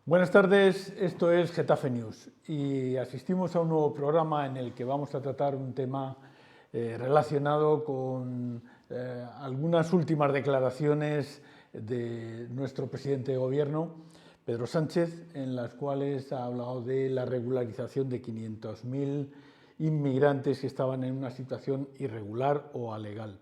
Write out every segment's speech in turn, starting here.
Buenas tardes, esto es Getafe News y asistimos a un nuevo programa en el que vamos a tratar un tema relacionado con algunas últimas declaraciones de nuestro presidente de gobierno, Pedro Sánchez, en las cuales ha hablado de la regularización de 500.000 inmigrantes que estaban en una situación irregular o alegal.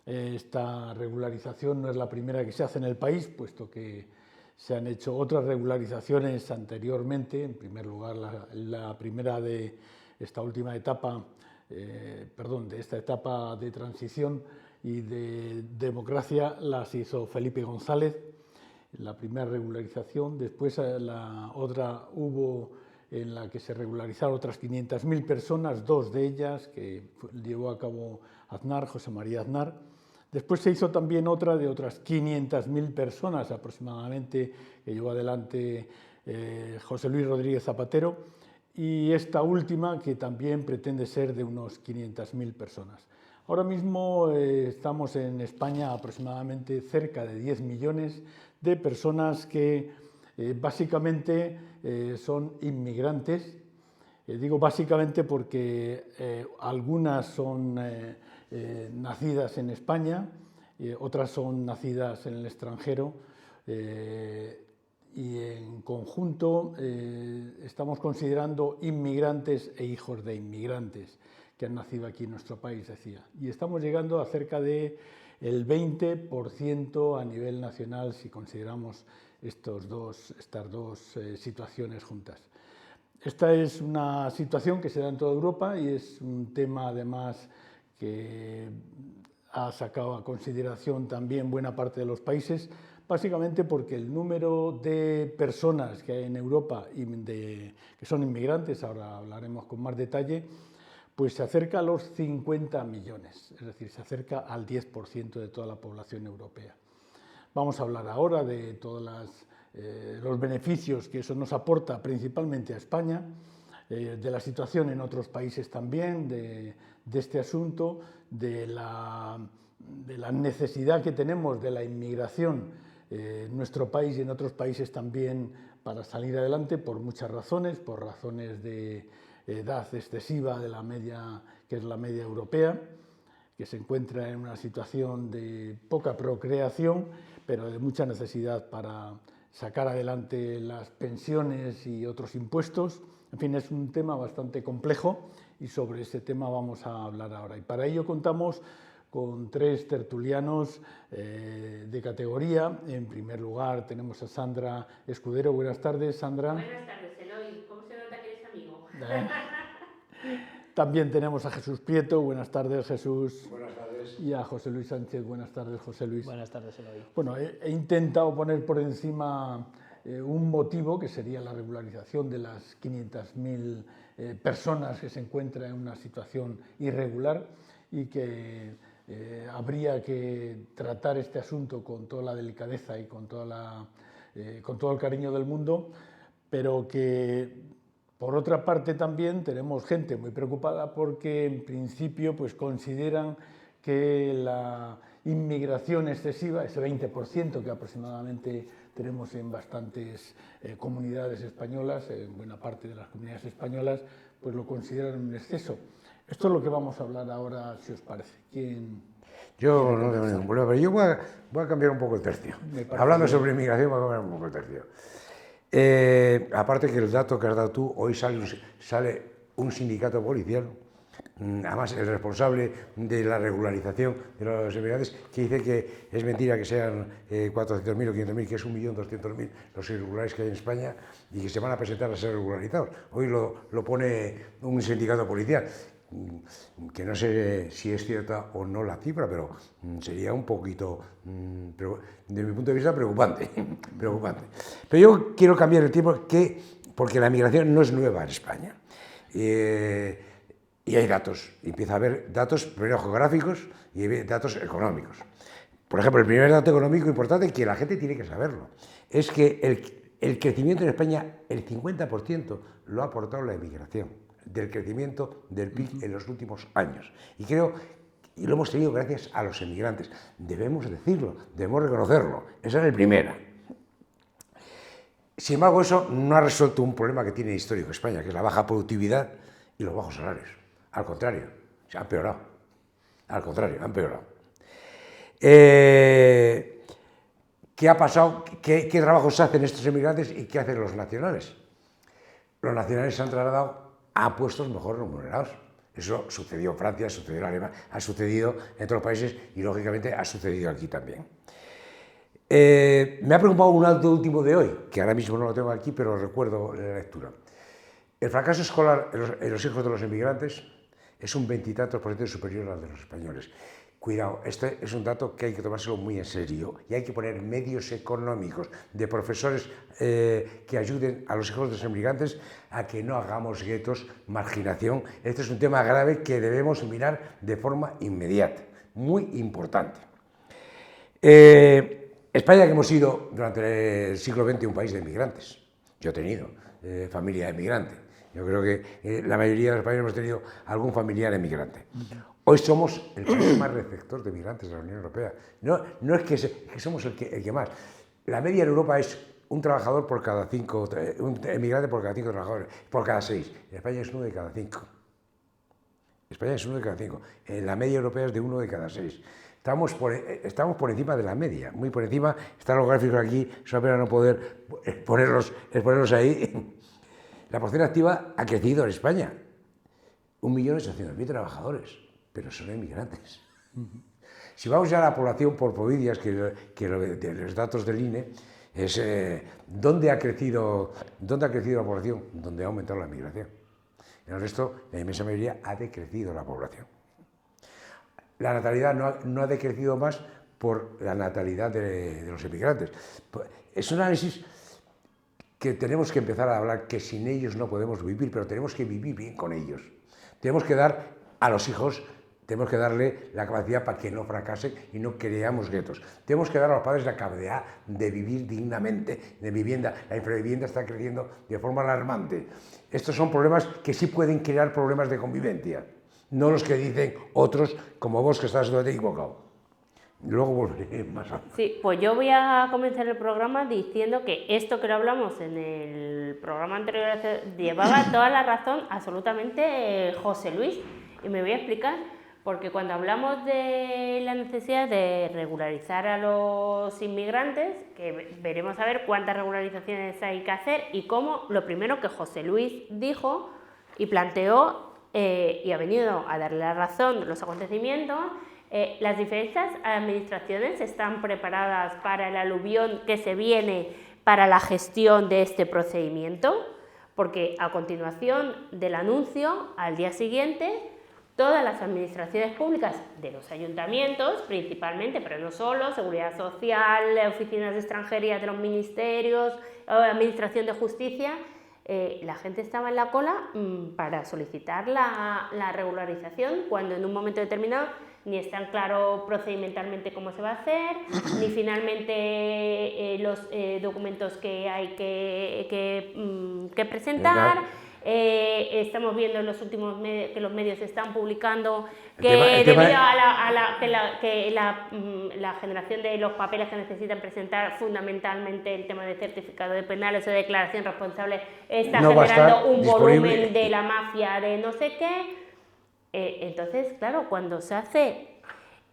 Esta regularización no es la primera que se hace en el país, puesto que se han hecho otras regularizaciones anteriormente. En primer lugar, la primera de esta última etapa, de esta etapa de transición y de democracia, las hizo Felipe González, la primera regularización. Después la otra hubo en la que se regularizaron otras 500.000 personas, dos de ellas que llevó a cabo Aznar, José María Aznar. Después se hizo también otra de otras 500.000 personas aproximadamente que llevó adelante José Luis Rodríguez Zapatero, y esta última que también pretende ser de unos 500.000 personas. Ahora mismo estamos en España aproximadamente cerca de 10 millones de personas que básicamente son inmigrantes. Digo básicamente porque algunas son nacidas en España, otras son nacidas en el extranjero, y en conjunto estamos considerando inmigrantes e hijos de inmigrantes que han nacido aquí en nuestro país, decía. Y estamos llegando a cerca del 20% a nivel nacional si consideramos estas dos situaciones juntas. Esta es una situación que se da en toda Europa y es un tema además que ha sacado a consideración también buena parte de los países, básicamente porque el número de personas que hay en Europa que son inmigrantes, ahora hablaremos con más detalle, pues se acerca a los 50 millones, es decir, se acerca al 10% de toda la población europea. Vamos a hablar ahora de todos los beneficios que eso nos aporta principalmente a España, de la situación en otros países también, de este asunto, de la necesidad que tenemos de la inmigración en nuestro país y en otros países también para salir adelante por muchas razones, por razones de edad excesiva de la media, que es la media europea, que se encuentra en una situación de poca procreación, pero de mucha necesidad para sacar adelante las pensiones y otros impuestos. En fin, es un tema bastante complejo y sobre ese tema vamos a hablar ahora. Y para ello contamos con tres tertulianos de categoría. En primer lugar tenemos a Sandra Escudero. Buenas tardes, Sandra. Buenas tardes, Eloy. ¿Cómo se nota que eres amigo? También tenemos a Jesús Prieto. Buenas tardes, Jesús. Buenas tardes. Y a José Luis Sánchez. Buenas tardes, José Luis. Buenas tardes, Eloy. Bueno, he intentado poner por encima un motivo que sería la regularización de las 500.000 personas que se encuentran en una situación irregular y que habría que tratar este asunto con toda la delicadeza y con todo el cariño del mundo, pero que por otra parte también tenemos gente muy preocupada porque en principio pues consideran que la inmigración excesiva, ese 20% que aproximadamente tenemos en bastantes comunidades españolas, en buena parte de las comunidades españolas, pues lo consideran un exceso. Esto es lo que vamos a hablar ahora, si os parece. Yo no tengo ningún problema, pero yo voy a cambiar un poco el tercio. Hablando sobre inmigración, voy a cambiar un poco el tercio. Aparte que el dato que has dado tú, hoy sale un sindicato policial, además el responsable de la regularización de los inmigrantes, que dice que es mentira que sean 400.000 o 500.000, que es 1.200.000 los irregulares que hay en España y que se van a presentar a ser regularizados. Hoy lo pone un sindicato policial, que no sé si es cierta o no la cifra, pero sería un poquito, de mi punto de vista, preocupante. Pero yo quiero cambiar el tiempo, porque la migración no es nueva en España. Y hay datos, empieza a haber datos primero geográficos y hay datos económicos. Por ejemplo, el primer dato económico importante, que la gente tiene que saberlo, es que el crecimiento en España, el 50% lo ha aportado la inmigración, del crecimiento del PIB en los últimos años. Y creo, y lo hemos tenido gracias a los inmigrantes. Debemos decirlo, debemos reconocerlo. Esa es la primera. Sin embargo, eso no ha resuelto un problema que tiene histórico España, que es la baja productividad y los bajos salarios. Al contrario, se ha empeorado. Al contrario, ha empeorado. ¿Qué ha pasado? ¿Qué trabajos se hacen estos emigrantes y qué hacen los nacionales? Los nacionales se han trasladado a puestos mejor remunerados. Eso sucedió en Francia, sucedió en Alemania, ha sucedido en otros países y, lógicamente, ha sucedido aquí también. Me ha preocupado un dato último de hoy, que ahora mismo no lo tengo aquí, pero lo recuerdo en la lectura. El fracaso escolar en los hijos de los emigrantes es un 20 y tantos % superior al de los españoles. Cuidado, este es un dato que hay que tomárselo muy en serio y hay que poner medios económicos de profesores que ayuden a los hijos de los emigrantes a que no hagamos guetos, marginación. Este es un tema grave que debemos mirar de forma inmediata, muy importante. España, que hemos sido durante el siglo XX un país de emigrantes. Yo he tenido familia emigrante. Yo creo que la mayoría de los países hemos tenido algún familiar emigrante. Hoy somos el país más receptor de migrantes de la Unión Europea. No es que somos el que más. La media en Europa es un trabajador por cada 5, un emigrante por cada 5 trabajadores, por cada 6. En España es 1 de cada 5. España es 1 de cada 5. La media europea es de 1 de cada 6. Estamos por encima de la media, muy por encima. Están los gráficos aquí, solo para no poder exponerlos ahí. La población activa ha crecido en España. 1.800.000 trabajadores, pero son emigrantes. Si vamos ya a la población por provincias, que de los datos del INE, es ¿dónde ha crecido la población? Donde ha aumentado la migración. En el resto, la inmensa mayoría, ha decrecido la población. La natalidad no ha decrecido más por la natalidad de los emigrantes. Es un análisis que tenemos que empezar a hablar, que sin ellos no podemos vivir, pero tenemos que vivir bien con ellos. Tenemos que dar a los hijos, tenemos que darle la capacidad para que no fracasen y no creamos guetos. Tenemos que dar a los padres la capacidad de vivir dignamente, de vivienda. La infravivienda está creciendo de forma alarmante. Estos son problemas que sí pueden crear problemas de convivencia. No los que dicen otros, como vos, que estás totalmente equivocado. Luego volveré más a... Sí, pues yo voy a comenzar el programa diciendo que esto que lo hablamos en el programa anterior llevaba toda la razón absolutamente José Luis. Y me voy a explicar, porque cuando hablamos de la necesidad de regularizar a los inmigrantes, que veremos a ver cuántas regularizaciones hay que hacer y cómo, lo primero que José Luis dijo y planteó, y ha venido a darle la razón de los acontecimientos, las diferentes administraciones están preparadas para el aluvión que se viene para la gestión de este procedimiento, porque a continuación del anuncio, al día siguiente, todas las administraciones públicas de los ayuntamientos, principalmente, pero no solo, seguridad social, oficinas de extranjería de los ministerios, administración de justicia, la gente estaba en la cola para solicitar la regularización, cuando en un momento determinado ni está claro procedimentalmente cómo se va a hacer, ni finalmente los documentos que hay que presentar. Estamos viendo en los últimos medios que los medios están publicando que debido a la generación de los papeles que necesitan presentar, fundamentalmente el tema de certificado de penales o de declaración responsable, está generando un volumen de la mafia de no sé qué. Entonces, claro, cuando se hace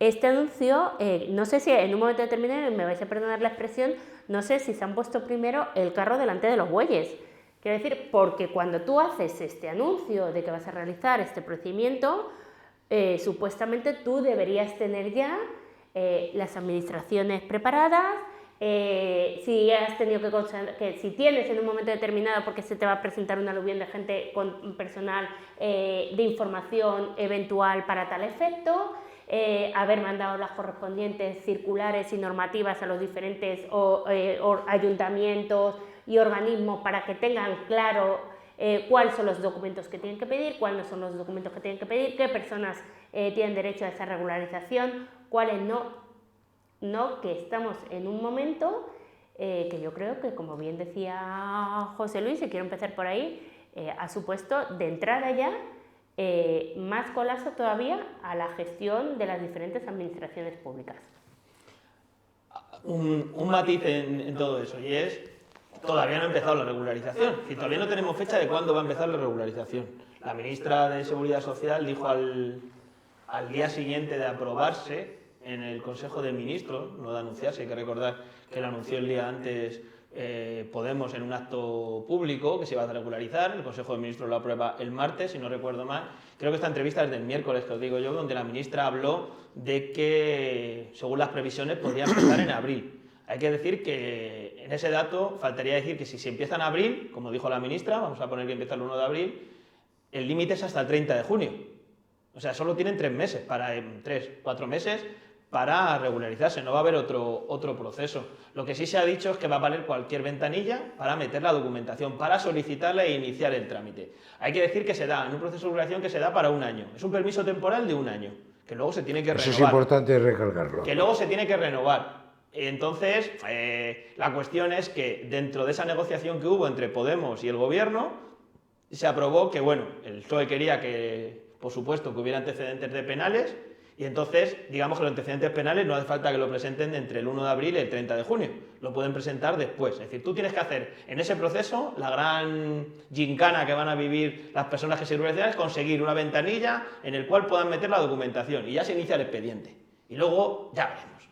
este anuncio, no sé si en un momento determinado, me vais a perdonar la expresión, no sé si se han puesto primero el carro delante de los bueyes. Quiero decir, porque cuando tú haces este anuncio de que vas a realizar este procedimiento, supuestamente tú deberías tener ya las administraciones preparadas. Si has tenido que si tienes en un momento determinado, porque se te va a presentar un aluvión de gente con personal de información eventual para tal efecto, haber mandado las correspondientes circulares y normativas a los diferentes ayuntamientos y organismos para que tengan claro cuáles son los documentos que tienen que pedir, cuáles no son los documentos que tienen que pedir, qué personas tienen derecho a esa regularización, cuáles no. No, que estamos en un momento que yo creo que, como bien decía José Luis, y quiero empezar por ahí, ha supuesto de entrada ya más colapso todavía a la gestión de las diferentes administraciones públicas. Un matiz en todo eso, y es todavía no ha empezado la regularización. Y todavía no tenemos fecha de cuándo va a empezar la regularización. La ministra de Seguridad Social dijo al día siguiente de aprobarse en el Consejo de Ministros, no de anunciarse, hay que recordar que lo anunció el día antes Podemos en un acto público que se iba a regularizar, el Consejo de Ministros lo aprueba el martes, si no recuerdo mal. Creo que esta entrevista es del miércoles, que os digo yo, donde la ministra habló de que, según las previsiones, podría empezar en abril. Hay que decir que en ese dato faltaría decir que si se empieza en abril, como dijo la ministra, vamos a poner que empieza el 1 de abril, el límite es hasta el 30 de junio. O sea, solo tienen 3 meses, 4 meses para regularizarse, no va a haber otro proceso. Lo que sí se ha dicho es que va a valer cualquier ventanilla para meter la documentación, para solicitarla e iniciar el trámite. Hay que decir que se da en un proceso de regulación que se da para 1 año. Es un permiso temporal de 1 año, que luego se tiene que renovar. Eso es importante recalcarlo. Que luego se tiene que renovar. Entonces, la cuestión es que dentro de esa negociación que hubo entre Podemos y el Gobierno, se aprobó que, bueno, el PSOE quería que, por supuesto, que hubiera antecedentes de penales, y entonces, digamos que los antecedentes penales no hace falta que lo presenten entre el 1 de abril y el 30 de junio, lo pueden presentar después. Es decir, tú tienes que hacer en ese proceso la gran gincana que van a vivir las personas que se regularizan es conseguir una ventanilla en el cual puedan meter la documentación y ya se inicia el expediente. Y luego ya veremos.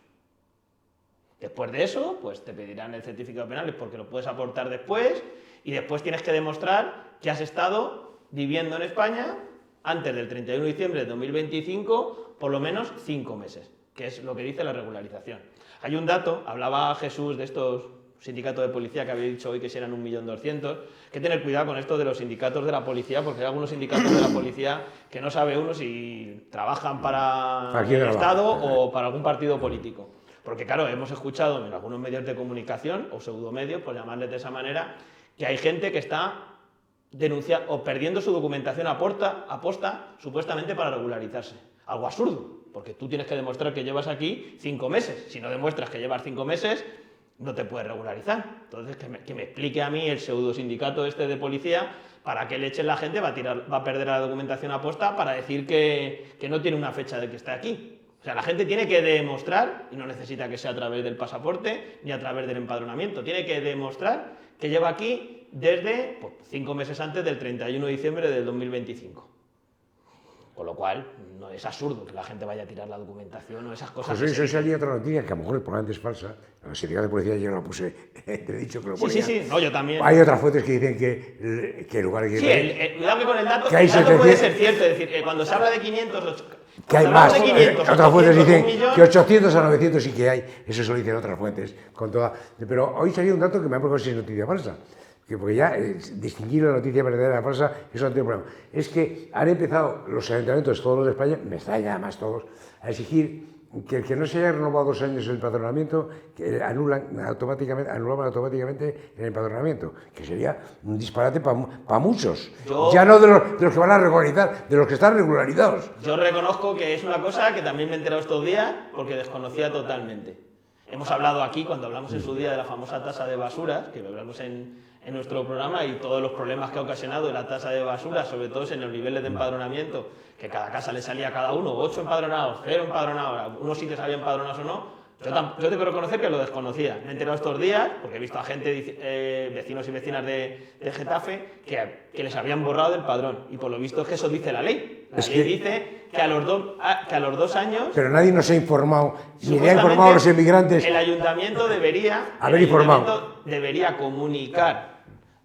Después de eso, pues te pedirán el certificado de penales porque lo puedes aportar después y después tienes que demostrar que has estado viviendo en España antes del 31 de diciembre de 2025 por lo menos 5 meses, que es lo que dice la regularización. Hay un dato, hablaba Jesús de estos sindicatos de policía que había dicho hoy que si eran 1.200.000, hay que tener cuidado con esto de los sindicatos de la policía, porque hay algunos sindicatos de la policía que no sabe uno si trabajan para el Estado o para algún partido político. Porque claro, hemos escuchado en algunos medios de comunicación, o pseudomedios, por llamarles de esa manera, que hay gente que está denunciando o perdiendo su documentación aposta supuestamente para regularizarse. Algo absurdo, porque tú tienes que demostrar que llevas aquí 5 meses. Si no demuestras que llevas 5 meses, no te puedes regularizar. Entonces, que me explique a mí el pseudo sindicato este de policía para que le echen la gente, va a perder la documentación aposta para decir que no tiene una fecha de que está aquí. O sea, la gente tiene que demostrar, y no necesita que sea a través del pasaporte ni a través del empadronamiento, tiene que demostrar que lleva aquí desde 5 meses antes del 31 de diciembre del 2025. Con lo cual, no es absurdo que la gente vaya a tirar la documentación o esas cosas. José, eso salía otra noticia que a lo mejor probablemente es falsa. La sindicato de policía yo lo puse, te he dicho que lo ponía. Sí, no, yo también. Hay otras fuentes que dicen que en lugar de que... Sí, cuidado que con el dato, que el dato puede ser cierto. Es decir, cuando se habla de 500... Que hay más. 500, otras fuentes dicen millón, que 800 a 900 sí que hay. Eso se lo dicen otras fuentes. Pero hoy salió un dato que me ha preocupado si es noticia falsa. Porque ya distinguir la noticia verdadera de la falsa, eso no tiene problema. Es que han empezado los ayuntamientos, todos los de España, me extraña además todos, a exigir que el que no se haya renovado 2 años el empadronamiento, que anulaban automáticamente el empadronamiento, que sería un disparate para muchos. Ya no de los que van a regularizar, de los que están regularizados. Yo reconozco que es una cosa que también me he enterado estos días porque desconocía totalmente. Hemos hablado aquí, cuando hablamos en su día de la famosa tasa de basuras, que lo hablamos en nuestro programa, y todos los problemas que ha ocasionado la tasa de basura, sobre todo en los niveles de empadronamiento, que cada casa le salía a cada uno 8 empadronados, 0 empadronados, unos sitios había empadronados o no. Yo tengo que reconocer que lo desconocía. Me he enterado estos días, porque he visto a gente, vecinos y vecinas de Getafe, que les habían borrado del padrón. Y por lo visto es que eso dice la ley. La ley dice que a los 2 años... Pero nadie nos ha informado, ni le ha informado a los inmigrantes. El ayuntamiento debería comunicar,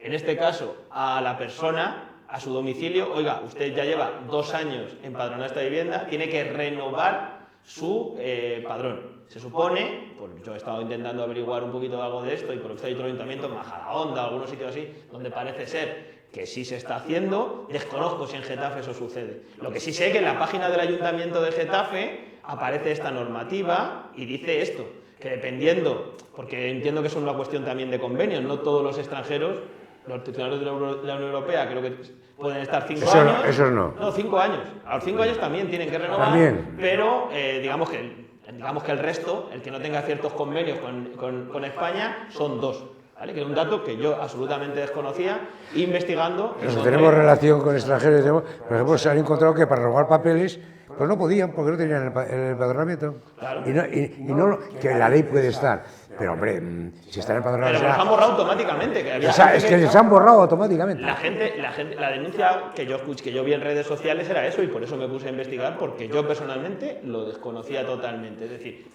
en este caso, a la persona, a su domicilio: oiga, usted ya lleva 2 años empadronada esta vivienda, tiene que renovar su padrón. Se supone, pues yo he estado intentando averiguar un poquito algo de esto, y por lo que hay otro ayuntamiento, en Majadahonda, algunos sitios así, donde parece ser que sí se está haciendo. Desconozco si en Getafe eso sucede. Lo que sí sé es que en la página del ayuntamiento de Getafe aparece esta normativa y dice esto, que dependiendo, porque entiendo que es una cuestión también de convenios, no todos los extranjeros, los titulares de la Unión Europea, creo que pueden estar 5 años. Esos no. No, 5 años. A los 5 años también tienen que renovar, pero digamos que el resto, el que no tenga ciertos convenios con España, son 2. ¿Vale? Que es un dato que yo absolutamente desconocía, investigando. Tenemos relación con extranjeros, por ejemplo, se han encontrado que para robar papeles, pues no podían, porque no tenían el empadronamiento. Claro. Y no, que la ley puede estar. Pero hombre, si están empadronados... Pero los han borrado automáticamente. Que había O sea, gente es que les han borrado automáticamente. la denuncia que yo vi en redes sociales era eso, y por eso me puse a investigar, porque yo personalmente lo desconocía totalmente. Es decir,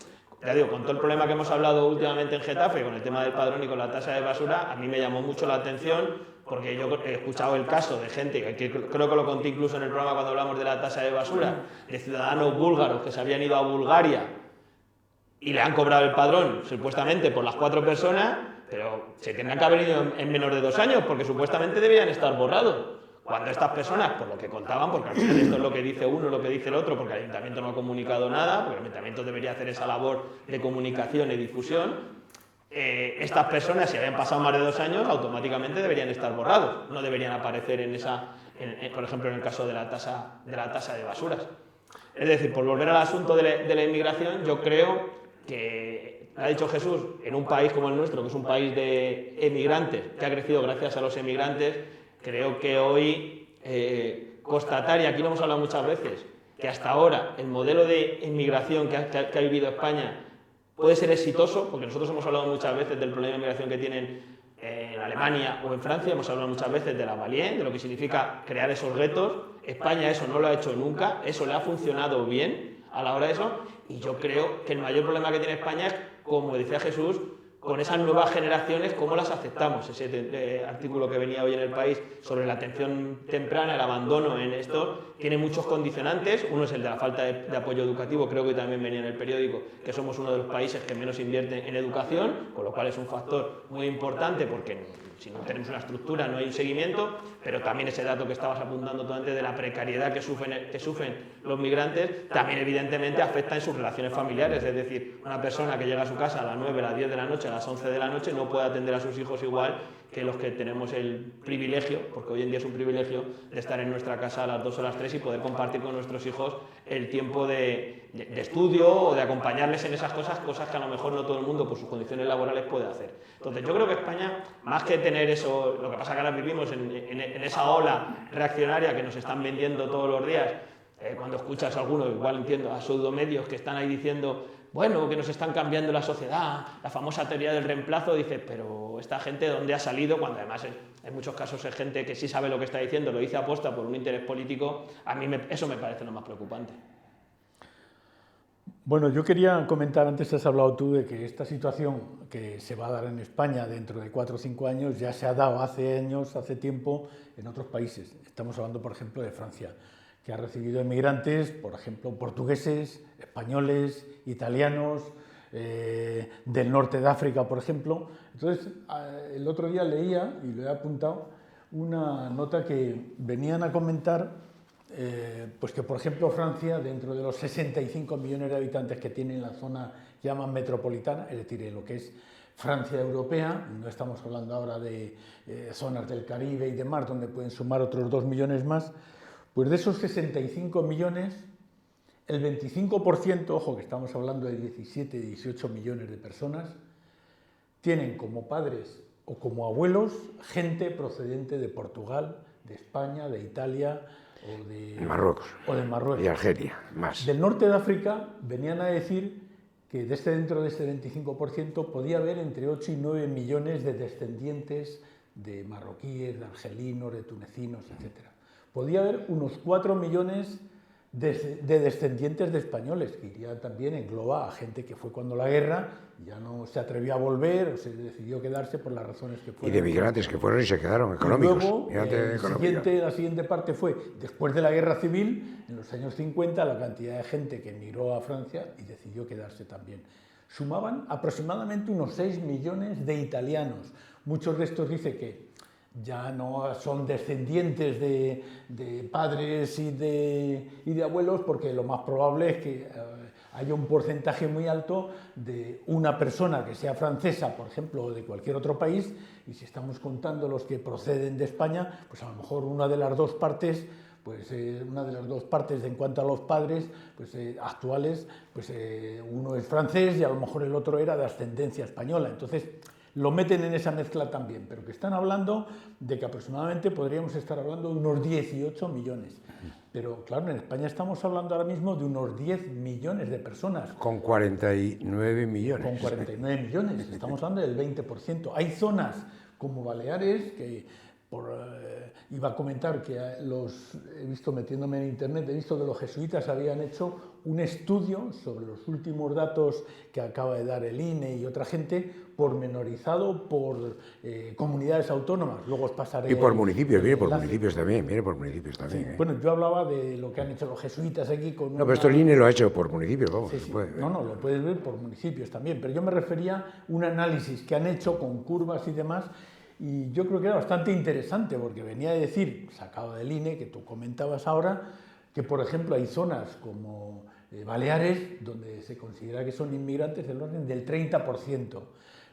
ya digo, con todo el problema que hemos hablado últimamente en Getafe, con el tema del padrón y con la tasa de basura, a mí me llamó mucho la atención, porque yo he escuchado el caso de gente, que creo que lo conté incluso en el programa cuando hablamos de la tasa de basura, de ciudadanos búlgaros que se habían ido a Bulgaria y le han cobrado el padrón, supuestamente por las 4 personas, pero se tendrán que haber ido en menos de 2 años, porque supuestamente debían estar borrados. Cuando estas personas, por lo que contaban, porque al final esto es lo que dice uno, lo que dice el otro, porque el ayuntamiento no ha comunicado nada, porque el ayuntamiento debería hacer esa labor de comunicación y difusión, estas personas, si habían pasado más de 2 años, automáticamente deberían estar borrados, no deberían aparecer por ejemplo, en el caso de la tasa de basuras. Es decir, por volver al asunto de la inmigración, yo creo que, ha dicho Jesús, en un país como el nuestro, que es un país de emigrantes, que ha crecido gracias a los emigrantes, creo que hoy constatar, y aquí lo hemos hablado muchas veces, que hasta ahora el modelo de inmigración que ha vivido España puede ser exitoso, porque nosotros hemos hablado muchas veces del problema de inmigración que tienen en Alemania o en Francia, hemos hablado muchas veces de la Valien, de lo que significa crear esos guetos. España eso no lo ha hecho nunca, eso le ha funcionado bien a la hora de eso, y yo creo que el mayor problema que tiene España es, como decía Jesús, con esas nuevas generaciones, cómo las aceptamos. Ese artículo que venía hoy en El País sobre la atención temprana, el abandono en esto, tiene muchos condicionantes. Uno es el de la falta de apoyo educativo, creo que también venía en el periódico, que somos uno de los países que menos invierte en educación, con lo cual es un factor muy importante, porque si no tenemos una estructura no hay un seguimiento, pero también ese dato que estabas apuntando tú antes de la precariedad que sufren los migrantes, también evidentemente afecta en sus relaciones familiares. Es decir, una persona que llega a su casa a las 9, a las 10 de la noche, a las 11 de la noche, no puede atender a sus hijos igual que los que tenemos el privilegio, porque hoy en día es un privilegio, de estar en nuestra casa a las 2 o las 3 y poder compartir con nuestros hijos el tiempo de estudio o de acompañarles en esas cosas que a lo mejor no todo el mundo por sus condiciones laborales puede hacer. Entonces yo creo que España, más que tener eso, lo que pasa que ahora vivimos en esa ola reaccionaria que nos están vendiendo todos los días, cuando escuchas a algunos, igual entiendo, a pseudomedios que están ahí diciendo, bueno, que nos están cambiando la sociedad, la famosa teoría del reemplazo, dice, pero esta gente ¿dónde ha salido? Cuando además en muchos casos es gente que sí sabe lo que está diciendo, lo dice aposta por un interés político. A mí eso me parece lo más preocupante. Bueno, yo quería comentar, antes has hablado tú de que esta situación que se va a dar en España dentro de 4 o 5 años ya se ha dado hace años, hace tiempo, en otros países. Estamos hablando, por ejemplo, de Francia, que ha recibido inmigrantes, por ejemplo, portugueses, españoles, italianos, del norte de África, por ejemplo. Entonces, el otro día leía, y lo he apuntado, una nota que venían a comentar, pues que, por ejemplo, Francia, dentro de los 65 millones de habitantes que tiene en la zona que llaman metropolitana, es decir, en lo que es Francia europea, no estamos hablando ahora de zonas del Caribe y demás, donde pueden sumar otros 2 millones más, pues de esos 65 millones, el 25%, ojo que estamos hablando de 17, 18 millones de personas, tienen como padres o como abuelos gente procedente de Portugal, de España, de Italia o de Marruecos. Y Argelia, más. Del norte de África venían a decir que dentro de este 25% podía haber entre 8 y 9 millones de descendientes de marroquíes, de argelinos, de tunecinos, etc. Podía haber unos 4 millones de descendientes de españoles, que iría también, engloba a gente que fue cuando la guerra ya no se atrevió a volver o se decidió quedarse por las razones que fueron. Y de migrantes que fueron y se quedaron económicos. Y luego, la siguiente parte fue, después de la guerra civil, en los años 50, la cantidad de gente que emigró a Francia y decidió quedarse también. Sumaban aproximadamente unos 6 millones de italianos. Muchos de estos dicen que ya no son descendientes de padres y de abuelos, porque lo más probable es que haya un porcentaje muy alto de una persona que sea francesa, por ejemplo, o de cualquier otro país, y si estamos contando los que proceden de España, pues a lo mejor una de las dos partes en cuanto a los padres actuales, uno es francés y a lo mejor el otro era de ascendencia española. Entonces, lo meten en esa mezcla también, pero que están hablando de que aproximadamente podríamos estar hablando de unos 18 millones. Pero claro, en España estamos hablando ahora mismo de unos 10 millones de personas. Con 49 millones. Con 49 millones, estamos hablando del 20%. Hay zonas como Baleares que iba a comentar que he visto metiéndome en internet, he visto que los jesuitas habían hecho un estudio sobre los últimos datos que acaba de dar el INE y otra gente, pormenorizado por comunidades autónomas. Luego os pasaré. Y por municipios, viene por municipios también, Sí, bueno, yo hablaba de lo que han hecho los jesuitas aquí con. No, pero esto el INE lo ha hecho por municipios, vamos. Sí, sí. No, lo puedes ver por municipios también, pero yo me refería a un análisis que han hecho con curvas y demás. Y yo creo que era bastante interesante porque venía a decir, sacado del INE, que tú comentabas ahora, que por ejemplo hay zonas como Baleares, donde se considera que son inmigrantes del orden del 30%.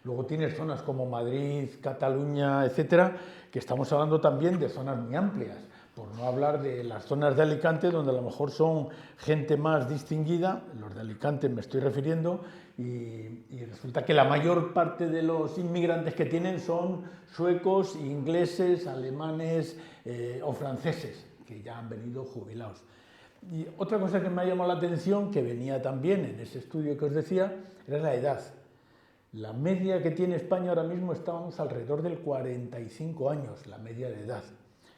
Luego tienes zonas como Madrid, Cataluña, etcétera, que estamos hablando también de zonas muy amplias, por no hablar de las zonas de Alicante, donde a lo mejor son gente más distinguida, los de Alicante me estoy refiriendo, y resulta que la mayor parte de los inmigrantes que tienen son suecos, ingleses, alemanes o franceses, que ya han venido jubilados. Y otra cosa que me ha llamado la atención, que venía también en ese estudio que os decía, era la edad. La media que tiene España ahora mismo estábamos alrededor del 45 años, la media de edad,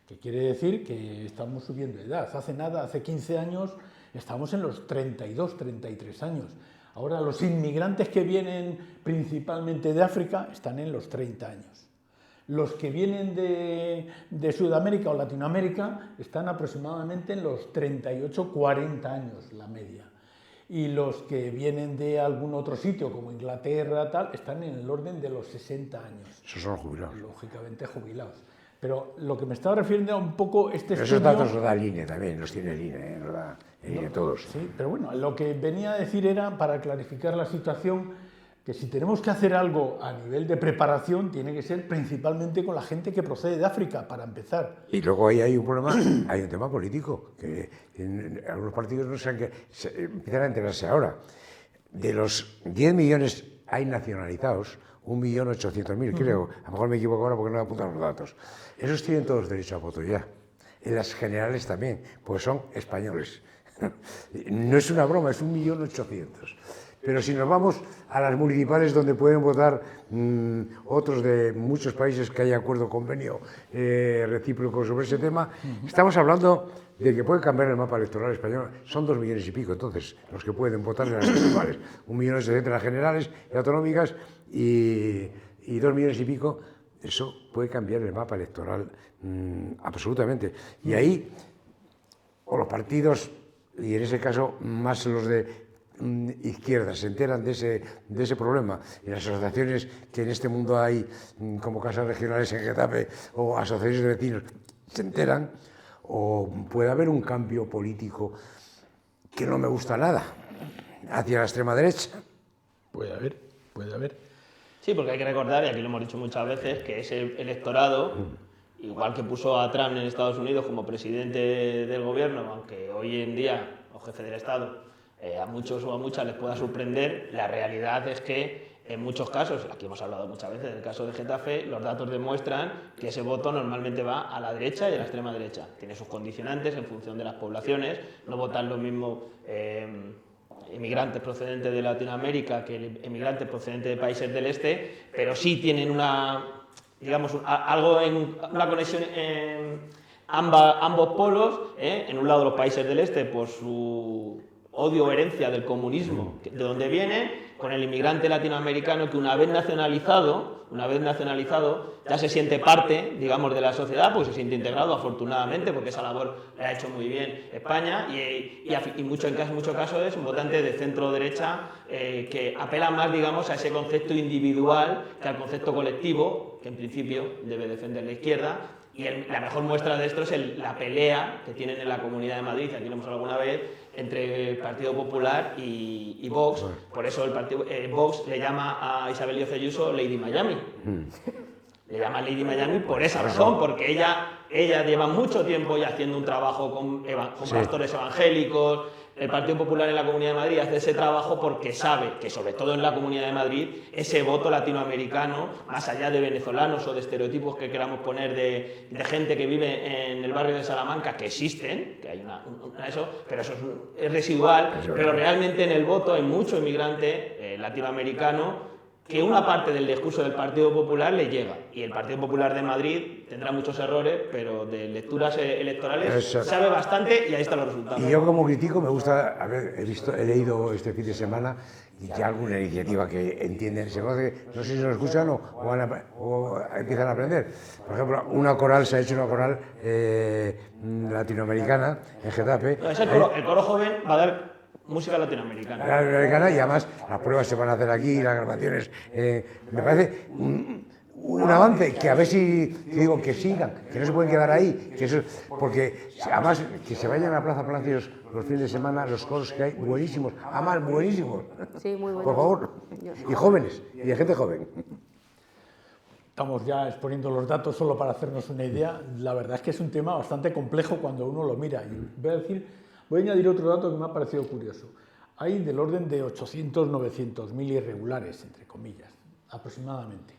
que quiere decir que estamos subiendo de edad. Hace nada, hace 15 años, estábamos en los 32, 33 años. Ahora los inmigrantes que vienen principalmente de África están en los 30 años. Los que vienen de Sudamérica o Latinoamérica están aproximadamente en los 38, 40 años, la media. Y los que vienen de algún otro sitio, como Inglaterra, tal, están en el orden de los 60 años. Esos son jubilados. Lógicamente jubilados. Pero lo que me estaba refiriendo a un poco este estudio... Esos datos los da el INE también, los tiene el INE, los da el INE todos. Sí, pero bueno, lo que venía a decir era, para clarificar la situación, que si tenemos que hacer algo a nivel de preparación, tiene que ser principalmente con la gente que procede de África, para empezar. Y luego ahí hay un problema, hay un tema político, que en algunos partidos no saben que empiezan a enterarse ahora. De los 10 millones hay nacionalizados, 1.800.000 creo, a lo mejor me equivoco ahora porque no me apuntan los datos. Esos tienen todos derecho a voto ya. En las generales también, pues son españoles. No es una broma, es 1.800.000. Pero si nos vamos a las municipales donde pueden votar otros de muchos países que hay acuerdo, convenio recíproco sobre ese tema, estamos hablando de que puede cambiar el mapa electoral español. Son 2 millones y pico, entonces, los que pueden votar en las municipales. 1.800.000 en las generales y autonómicas y 2 millones y pico. Eso puede cambiar el mapa electoral absolutamente. Y ahí, o los partidos, y en ese caso más los de izquierda, se enteran de ese problema. Y las asociaciones que en este mundo hay, como casas regionales en Getafe o asociaciones de vecinos, se enteran, o puede haber un cambio político que no me gusta nada, hacia la extrema derecha. Puede haber, puede haber. Sí, porque hay que recordar, y aquí lo hemos dicho muchas veces, que ese electorado, igual que puso a Trump en Estados Unidos como presidente del gobierno, aunque hoy en día, o jefe del Estado, a muchos o a muchas les pueda sorprender, la realidad es que en muchos casos, aquí hemos hablado muchas veces del caso de Getafe, los datos demuestran que ese voto normalmente va a la derecha y a la extrema derecha. Tiene sus condicionantes en función de las poblaciones, no votan los mismos inmigrantes procedentes de Latinoamérica que inmigrantes procedentes de países del este, pero sí tienen una conexión en ambos polos, en un lado los países del este por su odio o herencia del comunismo, de donde viene, con el inmigrante latinoamericano que una vez nacionalizado ya se siente parte, digamos, de la sociedad, pues se siente integrado, afortunadamente, porque esa labor la ha hecho muy bien España y en muchos casos es un votante de centro-derecha que apela más, digamos, a ese concepto individual que al concepto colectivo, que en principio debe defender la izquierda. Y la mejor muestra de esto es la pelea que tienen en la Comunidad de Madrid, aquí lo hemos hablado alguna vez, entre el Partido Popular y Vox. Por eso Vox le llama a Isabel Díaz Ayuso Lady Miami. Le llama Lady Miami por esa razón, porque ella lleva mucho tiempo ya haciendo un trabajo con pastores evangélicos. El Partido Popular en la Comunidad de Madrid hace ese trabajo porque sabe que, sobre todo en la Comunidad de Madrid, ese voto latinoamericano, más allá de venezolanos o de estereotipos que queramos poner de gente que vive en el barrio de Salamanca, que existen, que hay eso, pero eso es residual, pero realmente en el voto hay mucho inmigrante latinoamericano que una parte del discurso del Partido Popular le llega. Y el Partido Popular de Madrid tendrá muchos errores, pero de lecturas electorales sabe bastante y ahí están los resultados. Y yo como crítico me gusta, he leído este fin de semana y que alguna iniciativa que entienden, se conoce, no sé si lo escuchan o empiezan a aprender. Por ejemplo, se ha hecho una coral latinoamericana en Getafe. El coro joven va a dar música latinoamericana. Y además las pruebas se van a hacer aquí, las grabaciones. Me parece un avance que a ver si digo que sigan, que no se pueden quedar ahí, porque además que se vayan a Plaza Palacios los fines de semana, los coros que hay, buenísimos, además buenísimos. Sí, muy buenos. Por favor, y jóvenes, y de gente joven. Estamos ya exponiendo los datos solo para hacernos una idea. La verdad es que es un tema bastante complejo cuando uno lo mira. Y voy a añadir otro dato que me ha parecido curioso. Hay del orden de 800, 900 mil irregulares, entre comillas, aproximadamente.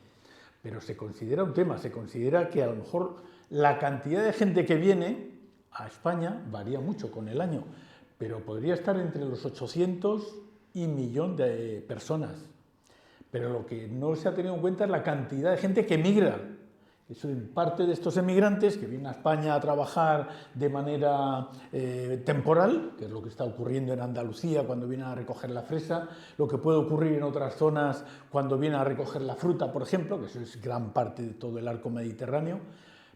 Pero se considera un tema, se considera que a lo mejor la cantidad de gente que viene a España varía mucho con el año, pero podría estar entre los 800 y 1.000.000 de personas. Pero lo que no se ha tenido en cuenta es la cantidad de gente que emigra. Eso, en parte de estos emigrantes que vienen a España a trabajar de manera temporal, que es lo que está ocurriendo en Andalucía cuando vienen a recoger la fresa, lo que puede ocurrir en otras zonas cuando vienen a recoger la fruta, por ejemplo, que eso es gran parte de todo el arco mediterráneo.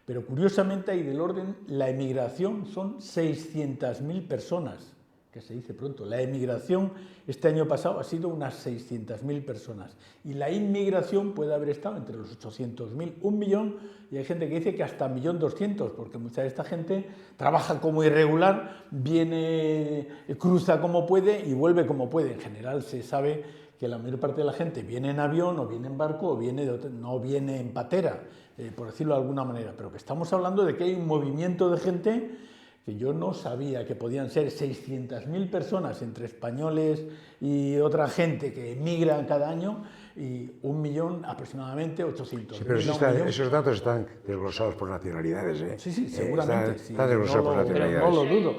Pero curiosamente hay del orden, la emigración son 600.000 personas, que se dice pronto. La emigración este año pasado ha sido unas 600.000 personas y la inmigración puede haber estado entre los 800.000, 1.000.000, y hay gente que dice que hasta 1.200.000, porque mucha de esta gente trabaja como irregular, viene, cruza como puede y vuelve como puede. En general se sabe que la mayor parte de la gente viene en avión o viene en barco o no viene en patera, por decirlo de alguna manera, pero que estamos hablando de que hay un movimiento de gente que yo no sabía que podían ser 600.000 personas entre españoles y otra gente que emigran cada año, y 1.000.000 aproximadamente, 800.000. Sí, pero esos datos están desglosados por nacionalidades, ¿eh? Sí, seguramente. Está desglosado por nacionalidades. No lo dudo.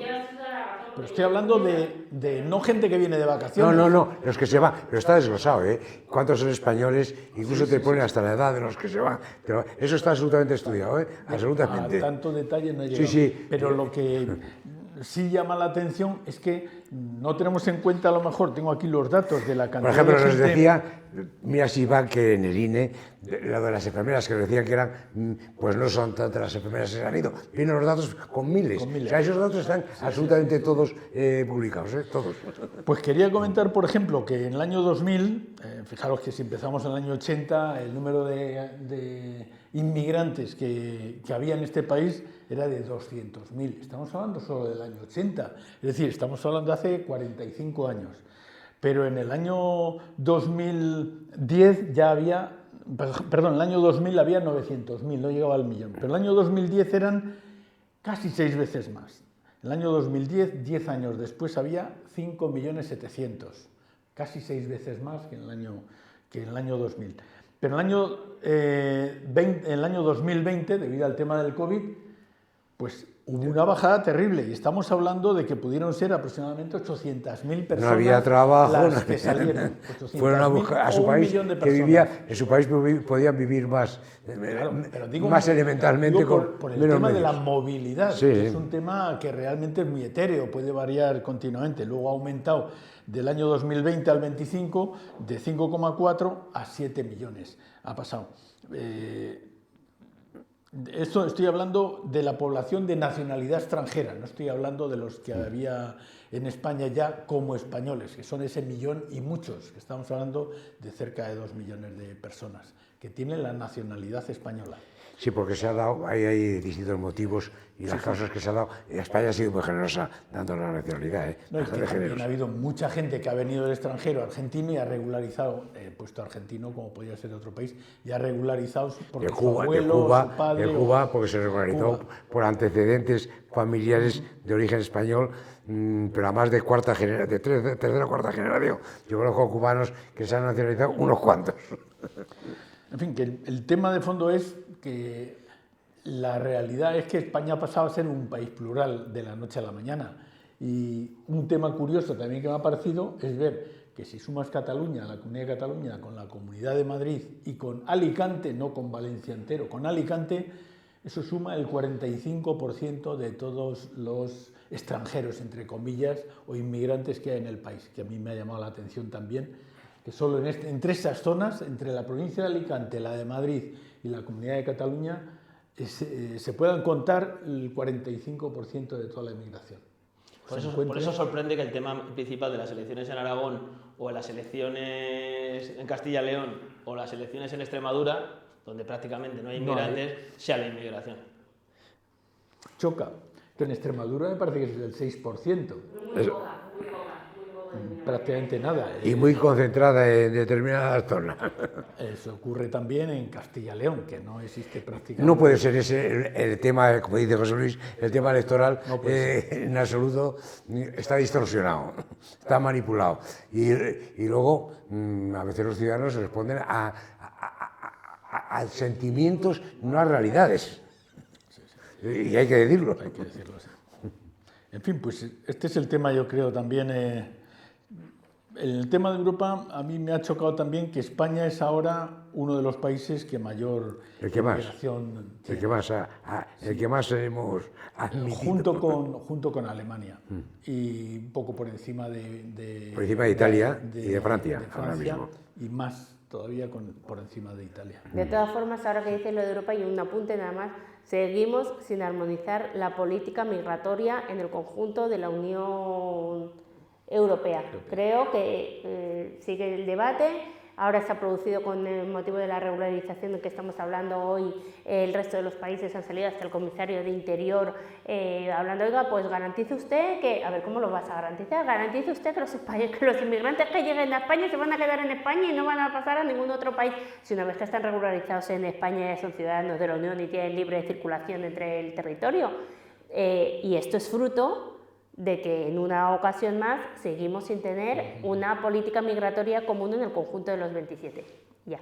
Pero estoy hablando de no gente que viene de vacaciones. No, los que se van, pero está desglosado, ¿eh? ¿Cuántos son españoles? Incluso te ponen hasta la edad de los que se van. Eso está absolutamente estudiado, ¿eh? Absolutamente. A tanto detalle no he llegado. Sí. Pero lo que sí llama la atención es que no tenemos en cuenta, a lo mejor, tengo aquí los datos de la cantidad de gente. Por ejemplo, nos decía, mira si va que en el INE, lo de las enfermeras, que decían que eran, pues no son tantas las enfermeras que se han ido, vienen los datos con miles. O sea, esos datos están absolutamente todos publicados, todos. Pues quería comentar, por ejemplo, que en el año 2000, fijaros que si empezamos en el año 80, el número de inmigrantes que había en este país era de 200.000. Estamos hablando solo del año 80, es decir, estamos hablando de hace 45 años. Pero en el año 2010 ya había, perdón, en el año 2000 había 900.000, no llegaba al millón, pero en el año 2010 eran casi 6 veces más. En el año 2010, 10 años después, había 5.700.000, casi 6 veces más que en el año 2000. Pero en el año 2020, debido al tema del COVID, pues hubo una bajada terrible, y estamos hablando de que pudieron ser aproximadamente 800.000 personas. No había trabajo, las que salieron. Fueron a buscar a su país, que vivía, en su país podían vivir más, pero digo, más elementalmente por el tema de la movilidad, sí, que es un tema que realmente es muy etéreo, puede variar continuamente. Luego ha aumentado del año 2020 al 25 de 5,4 a 7 millones. Ha pasado. Esto estoy hablando de la población de nacionalidad extranjera, no estoy hablando de los que había en España ya como españoles, que son ese millón y muchos, que estamos hablando de cerca de 2 millones de personas que tienen la nacionalidad española. Sí, porque se ha dado, hay distintos motivos y las causas que se ha dado. España ha sido muy generosa dando la nacionalidad. No, es que también ha habido mucha gente que ha venido del extranjero argentino y ha regularizado, puesto argentino como podía ser de otro país, y ha regularizado porque De Cuba, su abuelo, su padre, de Cuba, porque se regularizó por antecedentes familiares de origen español, pero a más de tercera o cuarta generación. Yo conozco cubanos que se han nacionalizado unos cuantos. En fin, que el tema de fondo es que la realidad es que España ha pasado a ser un país plural de la noche a la mañana. Y un tema curioso también que me ha parecido es ver que si sumas Cataluña, la Comunidad de Cataluña, con la Comunidad de Madrid y con Alicante, no con Valencia entero, con Alicante, eso suma el 45% de todos los extranjeros, entre comillas, o inmigrantes que hay en el país, que a mí me ha llamado la atención también, que solo entre esas zonas, entre la provincia de Alicante, la de Madrid y la Comunidad de Cataluña, se puedan contar el 45% de toda la inmigración. Por eso sorprende que el tema principal de las elecciones en Aragón o las elecciones en Castilla y León o las elecciones en Extremadura, donde prácticamente no hay inmigrantes, sea la inmigración. Choca, que en Extremadura me parece que es del 6%. Prácticamente nada. Y muy concentrada en determinadas zonas. Eso ocurre también en Castilla y León, que no existe prácticamente. No puede ser ese el tema, como dice José Luis, el tema electoral no en absoluto está distorsionado, está manipulado. Y luego a veces los ciudadanos responden a sentimientos, no a realidades. Y hay que decirlo. Hay que decirlo así. En fin, pues este es el tema, yo creo, también. El tema de Europa, a mí me ha chocado también que España es ahora uno de los países que mayor migración tiene. El que más hemos admitido. Junto con Alemania y un poco por encima de Italia y de Francia, ahora mismo. Y más todavía por encima de Italia. De todas formas, ahora que dices lo de Europa, y un apunte nada más, seguimos sin armonizar la política migratoria en el conjunto de la Unión Europea. Creo que sigue el debate. Ahora se ha producido con el motivo de la regularización de que estamos hablando hoy, el resto de los países han salido, hasta el comisario de Interior, hablando, oiga, pues garantice usted que, a ver, ¿cómo lo vas a garantizar? Garantice usted que los inmigrantes que lleguen a España se van a quedar en España y no van a pasar a ningún otro país. Si una vez que están regularizados en España ya son ciudadanos de la Unión y tienen libre circulación entre el territorio. Y esto es fruto de que en una ocasión más seguimos sin tener una política migratoria común en el conjunto de los 27. Ya.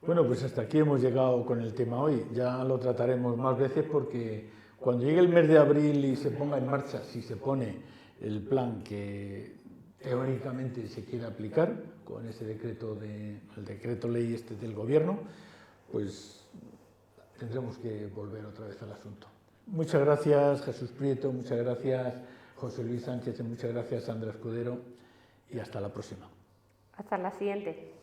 Bueno, pues hasta aquí hemos llegado con el tema hoy. Ya lo trataremos más veces porque cuando llegue el mes de abril y se ponga en marcha, si se pone el plan que teóricamente se quiere aplicar con ese decreto el decreto ley del gobierno, pues tendremos que volver otra vez al asunto. Muchas gracias, Jesús Prieto, muchas gracias, José Luis Sánchez, y muchas gracias, Sandra Escudero, y hasta la próxima. Hasta la siguiente.